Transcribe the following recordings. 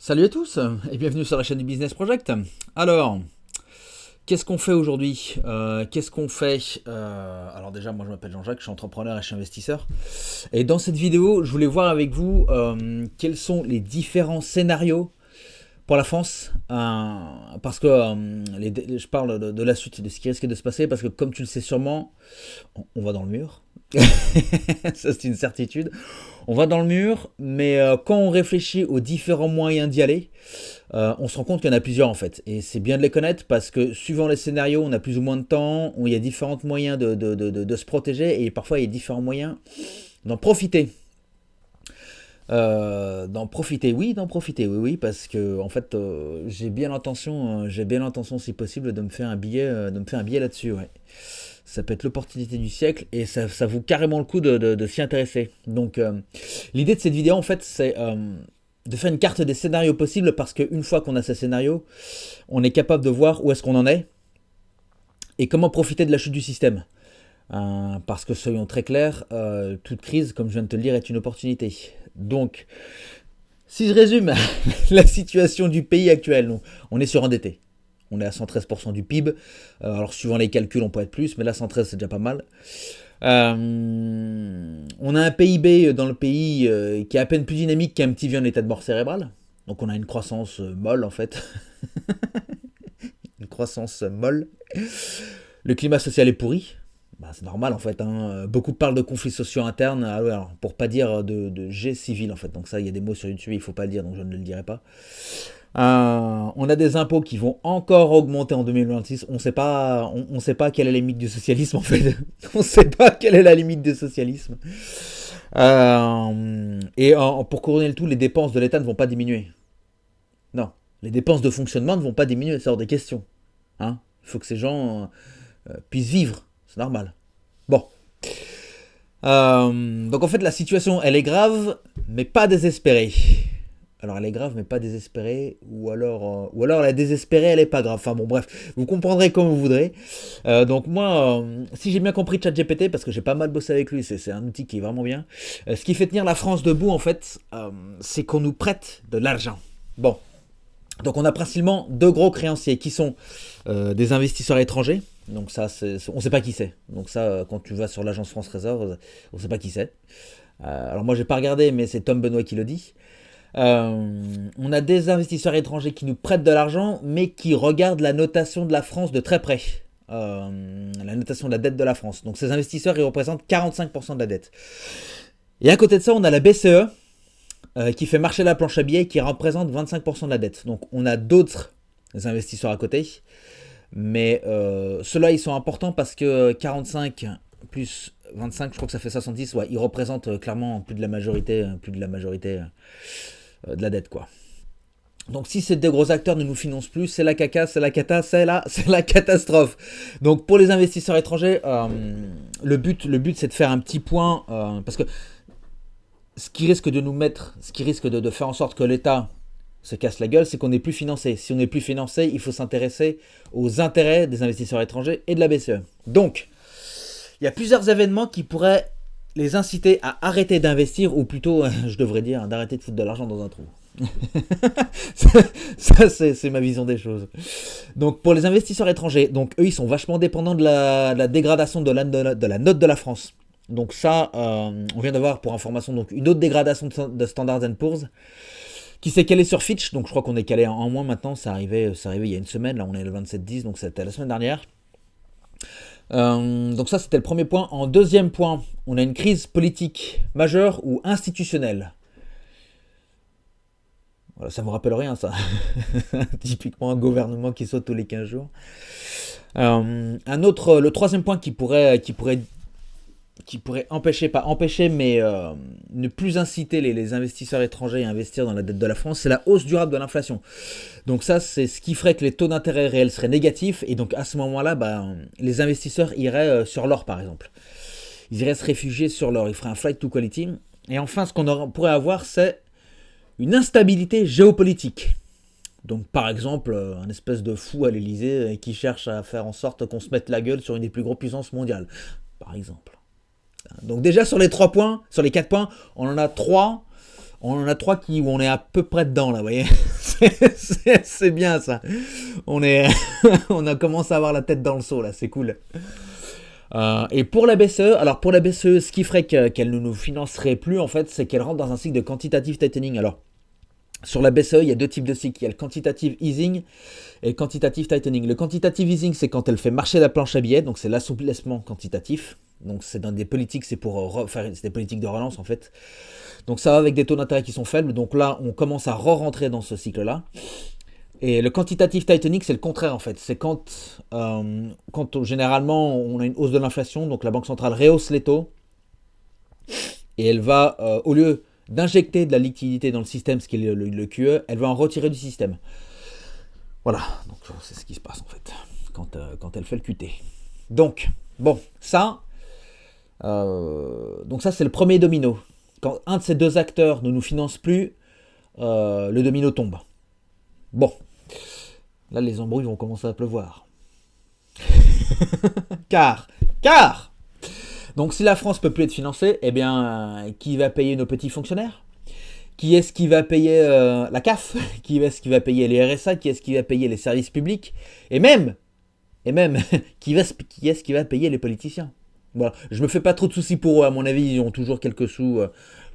Salut à tous et bienvenue sur la chaîne du Business Project. Alors, qu'est-ce qu'on fait aujourd'hui Qu'est-ce qu'on fait Alors déjà, moi je m'appelle Jean-Jacques, je suis entrepreneur et je suis investisseur. Et dans cette vidéo, je voulais voir avec vous quels sont les différents scénarios pour la France. Parce que je parle de la suite, de ce qui risque de se passer, parce que comme tu le sais sûrement, on va dans le mur. Ça c'est une certitude. On va dans le mur, mais quand on réfléchit aux différents moyens d'y aller, on se rend compte qu'il y en a plusieurs en fait. Et c'est bien de les connaître parce que suivant les scénarios, on a plus ou moins de temps, il y a différents moyens de se protéger et parfois il y a différents moyens d'en profiter. D'en profiter, oui, parce que en fait, j'ai bien l'intention, si possible, de me faire un billet, là-dessus, ouais. Ça peut être l'opportunité du siècle et ça vaut carrément le coup de s'y intéresser. Donc, l'idée de cette vidéo, en fait, c'est de faire une carte des scénarios possibles parce qu'une fois qu'on a ces scénarios, on est capable de voir où est-ce qu'on en est et comment profiter de la chute du système. Parce que soyons très clairs, toute crise, comme je viens de te le dire, est une opportunité. Donc, si je résume la situation du pays actuel, on est surendetté. On est à 113% du PIB. Alors, suivant les calculs, on peut être plus, mais là, 113, c'est déjà pas mal. On a un PIB dans le pays qui est à peine plus dynamique qu'un petit vieux en état de mort cérébrale. Donc, on a une croissance molle, en fait. Une croissance molle. Le climat social est pourri. Bah, c'est normal en fait. Beaucoup parlent de conflits sociaux internes, alors, pour pas dire de jet civil en fait. Donc ça, il y a des mots sur YouTube, il faut pas le dire, donc je ne le dirai pas. On a des impôts qui vont encore augmenter en 2026. On sait pas quelle est la limite du socialisme en fait. On sait pas quelle est la limite du socialisme. Pour couronner le tout, les dépenses de l'État ne vont pas diminuer. Non, les dépenses de fonctionnement ne vont pas diminuer, c'est hors des questions. Il faut que ces gens puissent vivre, c'est normal. Bon. Donc en fait la situation elle est grave mais pas désespérée. Alors elle est grave mais pas désespérée ou alors elle est désespérée elle est pas grave. Enfin bon bref, vous comprendrez comme vous voudrez. Donc moi si j'ai bien compris ChatGPT parce que j'ai pas mal bossé avec lui, c'est un outil qui est vraiment bien. Ce qui fait tenir la France debout en fait c'est qu'on nous prête de l'argent. Bon. Donc on a principalement deux gros créanciers qui sont des investisseurs étrangers. Donc ça, on ne sait pas qui c'est. Donc ça, quand tu vas sur l'agence France Trésor, on ne sait pas qui c'est. Alors moi, j'ai pas regardé, mais c'est Tom Benoît qui le dit. On a des investisseurs étrangers qui nous prêtent de l'argent, mais qui regardent la notation de la France de très près. La notation de la dette de la France. Donc ces investisseurs, ils représentent 45% de la dette. Et à côté de ça, on a la BCE, qui fait marcher la planche à billets, qui représente 25% de la dette. Donc on a d'autres investisseurs à côté. Mais ceux-là, ils sont importants parce que 45 plus 25, je crois que ça fait 70. Ouais, ils représentent clairement plus de la majorité de la dette, quoi. Donc si ces deux gros acteurs ne nous financent plus, c'est la caca, c'est la cata, c'est la catastrophe. Donc pour les investisseurs étrangers, le but c'est de faire un petit point parce que ce qui risque de faire en sorte que l'État se casse la gueule, c'est qu'on n'est plus financé. Si on n'est plus financé, il faut s'intéresser aux intérêts des investisseurs étrangers et de la BCE. Donc, il y a plusieurs événements qui pourraient les inciter à arrêter d'investir, ou plutôt, je devrais dire, d'arrêter de foutre de l'argent dans un trou. Ça, c'est ma vision des choses. Donc, pour les investisseurs étrangers, donc eux, ils sont vachement dépendants de la dégradation de la note de la France. Donc ça, on vient d'avoir, pour information, donc une autre dégradation de Standard & Poor's, qui s'est calé sur Fitch, donc je crois qu'on est calé en moins maintenant, c'est arrivé il y a une semaine, là on est le 27-10, donc c'était la semaine dernière. Donc ça c'était le premier point. En deuxième point, on a une crise politique majeure ou institutionnelle. Voilà, ça vous rappelle rien ça. Typiquement un gouvernement qui saute tous les 15 jours. Le troisième point qui pourrait empêcher, pas empêcher, mais ne plus inciter les investisseurs étrangers à investir dans la dette de la France, c'est la hausse durable de l'inflation. Donc ça, c'est ce qui ferait que les taux d'intérêt réels seraient négatifs, et donc à ce moment-là, les investisseurs iraient sur l'or, par exemple. Ils iraient se réfugier sur l'or, ils feraient un flight to quality. Et enfin, ce qu'on pourrait avoir, c'est une instabilité géopolitique. Donc par exemple, un espèce de fou à l'Elysée qui cherche à faire en sorte qu'on se mette la gueule sur une des plus grosses puissances mondiales, par exemple. Donc déjà sur les 3 points, sur les 4 points, on en a 3 où on est à peu près dedans là, vous voyez. C'est bien ça. On est, on a commencé à avoir la tête dans le seau là, c'est cool. Et pour la BCE, alors pour la BCE, ce qui ferait qu'elle ne nous financerait plus, en fait, c'est qu'elle rentre dans un cycle de quantitative tightening. Alors, sur la BCE, il y a deux types de cycles. Il y a le quantitative easing et le quantitative tightening. Le quantitative easing, c'est quand elle fait marcher la planche à billets, donc c'est l'assouplissement quantitatif. Donc c'est dans des politiques, c'est pour faire des politiques de relance en fait. Donc ça va avec des taux d'intérêt qui sont faibles. Donc là, on commence à re-rentrer dans ce cycle-là. Et le quantitative tightening, c'est le contraire en fait. C'est quand généralement on a une hausse de l'inflation, donc la Banque centrale rehausse les taux et elle va, au lieu d'injecter de la liquidité dans le système, ce qui est le QE, elle va en retirer du système. Voilà, donc c'est ce qui se passe en fait quand elle fait le QT. Donc, bon, donc ça c'est le premier domino. Quand un de ces deux acteurs ne nous finance plus, le domino tombe. Bon, là les embrouilles vont commencer à pleuvoir. car, donc si la France peut plus être financée, eh bien, qui va payer nos petits fonctionnaires? Qui est-ce qui va payer la CAF? Qui est-ce qui va payer les RSA? Qui est-ce qui va payer les services publics? Et même, qui est-ce qui va payer les politiciens? Voilà, je me fais pas trop de soucis pour eux, à mon avis, ils ont toujours quelques sous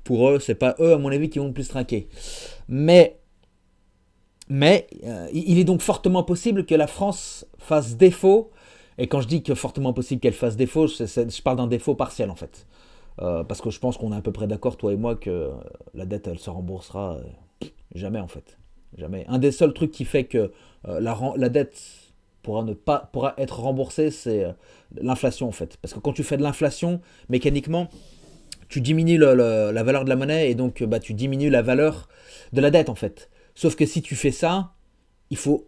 pour eux, c'est pas eux, à mon avis, qui vont le plus trinquer. Mais il est donc fortement possible que la France fasse défaut, et quand je dis que fortement possible qu'elle fasse défaut, je parle d'un défaut partiel en fait. Parce que je pense qu'on est à peu près d'accord, toi et moi, que la dette, elle se remboursera jamais en fait. Jamais. Un des seuls trucs qui fait que la dette pourra être remboursée, c'est l'inflation en fait. Parce que quand tu fais de l'inflation, mécaniquement, tu diminues la valeur de la monnaie et donc tu diminues la valeur de la dette en fait. Sauf que si tu fais ça, il faut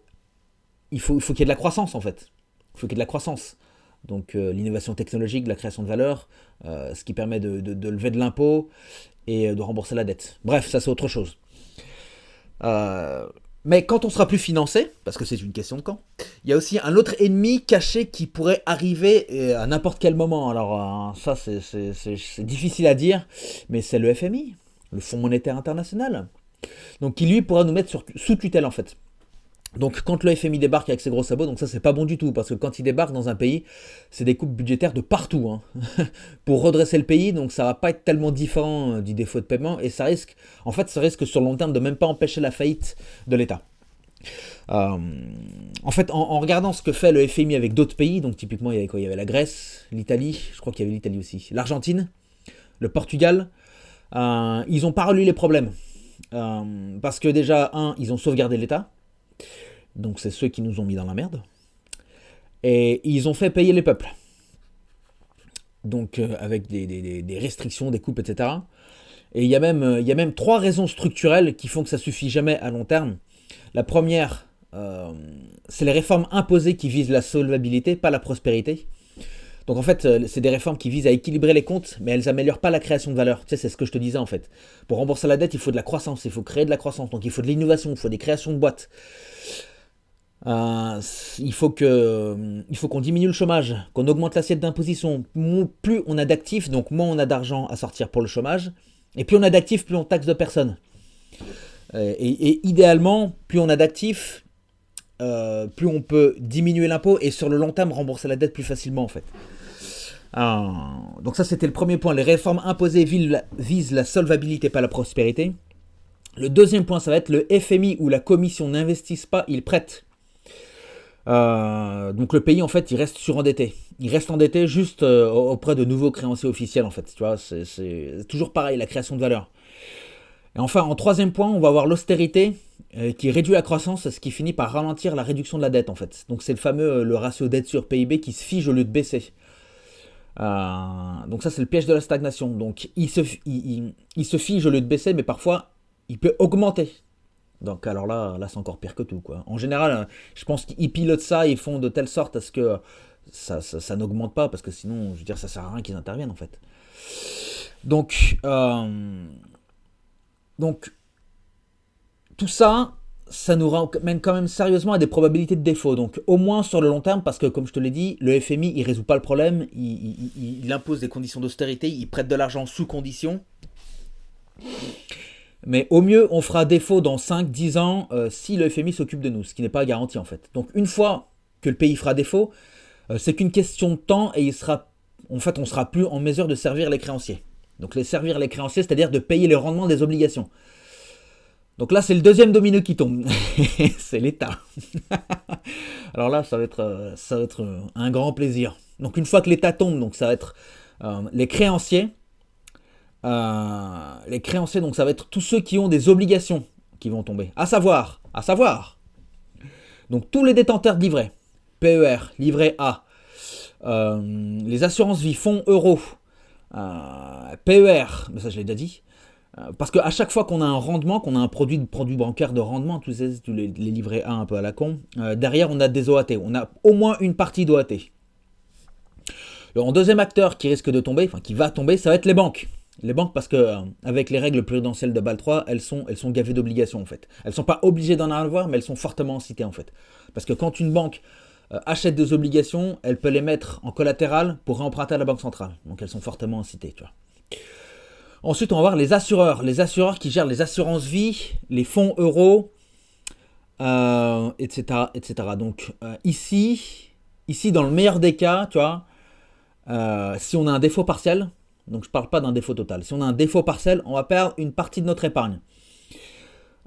qu'il y ait de la croissance en fait. Il faut qu'il y ait de la croissance. Donc l'innovation technologique, la création de valeur, ce qui permet de lever de l'impôt et de rembourser la dette. Bref, ça c'est autre chose. Mais quand on sera plus financé, parce que c'est une question de quand, il y a aussi un autre ennemi caché qui pourrait arriver à n'importe quel moment. Alors ça c'est difficile à dire, mais c'est le FMI, le Fonds monétaire international. Donc qui lui pourra nous mettre sous tutelle en fait. Donc quand le FMI débarque avec ses gros sabots, donc ça c'est pas bon du tout, parce que quand il débarque dans un pays, c'est des coupes budgétaires de partout, hein, pour redresser le pays, donc ça va pas être tellement différent du défaut de paiement, et ça risque sur le long terme de même pas empêcher la faillite de l'État. En fait, en regardant ce que fait le FMI avec d'autres pays, donc typiquement il y avait quoi? Il y avait la Grèce, l'Italie, je crois qu'il y avait l'Italie aussi, l'Argentine, le Portugal, ils ont pas relu les problèmes. Parce que déjà, ils ont sauvegardé l'État, donc c'est ceux qui nous ont mis dans la merde, et ils ont fait payer les peuples, donc avec des restrictions, des coupes, etc. Et il y a même trois raisons structurelles qui font que ça suffit jamais à long terme. La première, c'est les réformes imposées qui visent la solvabilité, pas la prospérité. Donc en fait, c'est des réformes qui visent à équilibrer les comptes, mais elles n'améliorent pas la création de valeur. Tu sais, c'est ce que je te disais en fait. Pour rembourser la dette, il faut de la croissance, il faut créer de la croissance, donc il faut de l'innovation, il faut des créations de boîtes. Il faut qu'on diminue le chômage, qu'on augmente l'assiette d'imposition. Plus on a d'actifs, donc moins on a d'argent à sortir pour le chômage, et plus on a d'actifs, plus on taxe de personnes. Et idéalement, plus on a d'actifs, plus on peut diminuer l'impôt et sur le long terme rembourser la dette plus facilement en fait. Donc ça c'était le premier point. Les réformes imposées visent la solvabilité, pas la prospérité. Le deuxième point, ça va être le FMI où la commission n'investisse pas, il prête. Donc le pays en fait il reste surendetté. Il reste endetté juste auprès de nouveaux créanciers officiels en fait. Tu vois, c'est toujours pareil, la création de valeur. Et enfin, en troisième point, on va avoir l'austérité qui réduit la croissance, ce qui finit par ralentir la réduction de la dette en fait. Donc c'est le fameux le ratio dette sur PIB qui se fige au lieu de baisser. Donc ça c'est le piège de la stagnation. Donc il se fige au lieu de baisser, mais parfois il peut augmenter. Donc alors là c'est encore pire que tout quoi. En général, je pense qu'ils pilotent ça, ils font de telle sorte à ce que ça n'augmente pas, parce que sinon, je veux dire, ça sert à rien qu'ils interviennent en fait. Donc tout ça, ça nous ramène quand même sérieusement à des probabilités de défaut. Donc au moins sur le long terme, parce que comme je te l'ai dit, le FMI, il résout pas le problème, il impose des conditions d'austérité, il prête de l'argent sous conditions. Mais au mieux, on fera défaut dans 5-10 ans si le FMI s'occupe de nous, ce qui n'est pas garanti en fait. Donc une fois que le pays fera défaut, c'est qu'une question de temps et on sera plus en mesure de servir les créanciers. Donc servir les créanciers, c'est-à-dire de payer les rendements des obligations. Donc là, c'est le deuxième domino qui tombe. C'est l'État. Alors là, ça va être un grand plaisir. Donc une fois que l'État tombe, donc ça va être les créanciers. Les créanciers, donc ça va être tous ceux qui ont des obligations qui vont tomber. À savoir, donc tous les détenteurs de livrets, PER, livret A, les assurances vie, fonds euros, PER, mais ça je l'ai déjà dit, parce qu'à chaque fois qu'on a un rendement, qu'on a un produit bancaire de rendement, tous les livrets A un peu à la con, derrière on a des OAT, on a au moins une partie d'OAT. Le deuxième acteur qui risque de tomber, enfin qui va tomber, ça va être les banques. Les banques, parce que avec les règles prudentielles de Bâle III, elles sont gavées d'obligations en fait. Elles ne sont pas obligées d'en avoir, mais elles sont fortement incitées en fait. Parce que quand une banque achète des obligations, elle peut les mettre en collatéral pour réemprunter à la banque centrale. Donc elles sont fortement incitées, tu vois. Ensuite, on va voir les assureurs. Les assureurs qui gèrent les assurances vie, les fonds euros, etc., etc. Donc ici, dans le meilleur des cas, tu vois, si on a un défaut partiel, donc je ne parle pas d'un défaut total, si on a un défaut partiel, on va perdre une partie de notre épargne.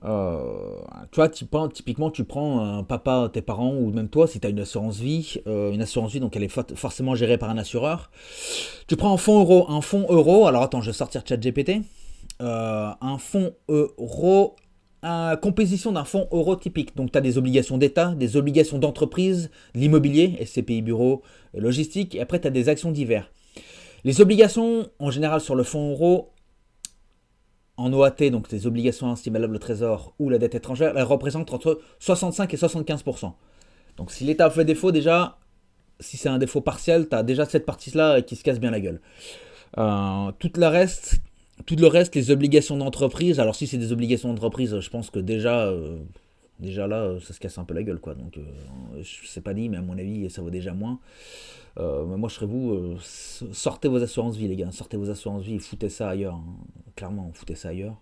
Tu vois, typiquement, tu prends papa, tes parents, ou même toi, si tu as une assurance vie, donc elle est forcément gérée par un assureur. Tu prends un fonds euro, alors attends, je vais sortir ChatGPT. Un fonds euro, composition d'un fonds euro typique. Donc tu as des obligations d'État, des obligations d'entreprise, de l'immobilier, SCPI bureau, logistique, et après tu as des actions diverses. Les obligations, en général, sur le fonds euro, en OAT, donc les obligations estimables au trésor ou la dette étrangère, elles représentent entre 65 et 75%. Donc si l'État fait défaut, déjà, si c'est un défaut partiel, tu as déjà cette partie-là qui se casse bien la gueule. Tout le reste, les obligations d'entreprise, alors si c'est des obligations d'entreprise, je pense que déjà là, ça se casse un peu la gueule, quoi. Donc, je sais pas dit, mais à mon avis, ça vaut déjà moins. Moi, je serais vous, sortez vos assurances vie, les gars. Sortez vos assurances vie et foutez ça ailleurs. Hein. Clairement, foutez ça ailleurs.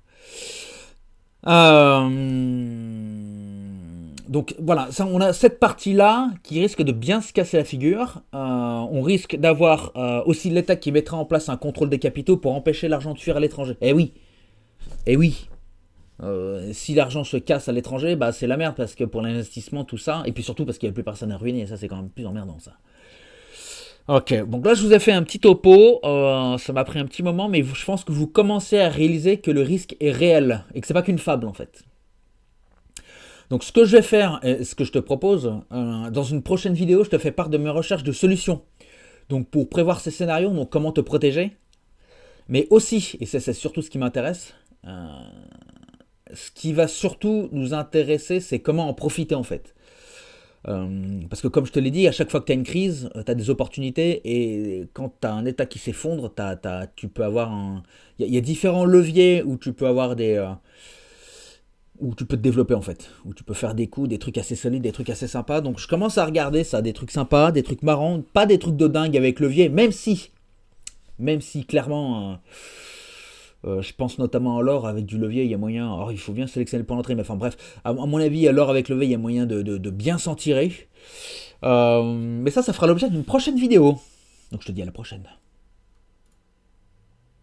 Donc voilà, ça, on a cette partie-là qui risque de bien se casser la figure. On risque d'avoir aussi l'État qui mettra en place un contrôle des capitaux pour empêcher l'argent de fuir à l'étranger. Eh oui. Si l'argent se casse à l'étranger, bah c'est la merde parce que pour l'investissement, tout ça, et puis surtout parce qu'il n'y a plus personne à ruiner, et ça c'est quand même plus emmerdant ça. Ok, donc là je vous ai fait un petit topo, ça m'a pris un petit moment, mais je pense que vous commencez à réaliser que le risque est réel et que c'est pas qu'une fable en fait. Donc ce que je vais faire, et ce que je te propose, dans une prochaine vidéo, je te fais part de mes recherches de solutions. Donc pour prévoir ces scénarios, donc comment te protéger, mais aussi, et c'est surtout ce qui m'intéresse, ce qui va surtout nous intéresser, c'est comment en profiter en fait. Parce que comme je te l'ai dit, à chaque fois que tu as une crise, tu as des opportunités et quand tu as un état qui s'effondre, tu peux avoir Il y a différents leviers où tu peux avoir où tu peux te développer en fait, où tu peux faire des coups, des trucs assez solides, des trucs assez sympas. Donc je commence à regarder ça, des trucs sympas, des trucs marrants, pas des trucs de dingue avec levier, même si clairement... je pense notamment à l'or avec du levier, il y a moyen. Alors il faut bien sélectionner pour l'entrée, mais enfin bref, à mon avis, à l'or avec levier, il y a moyen de bien s'en tirer. Mais ça fera l'objet d'une prochaine vidéo. Donc je te dis à la prochaine.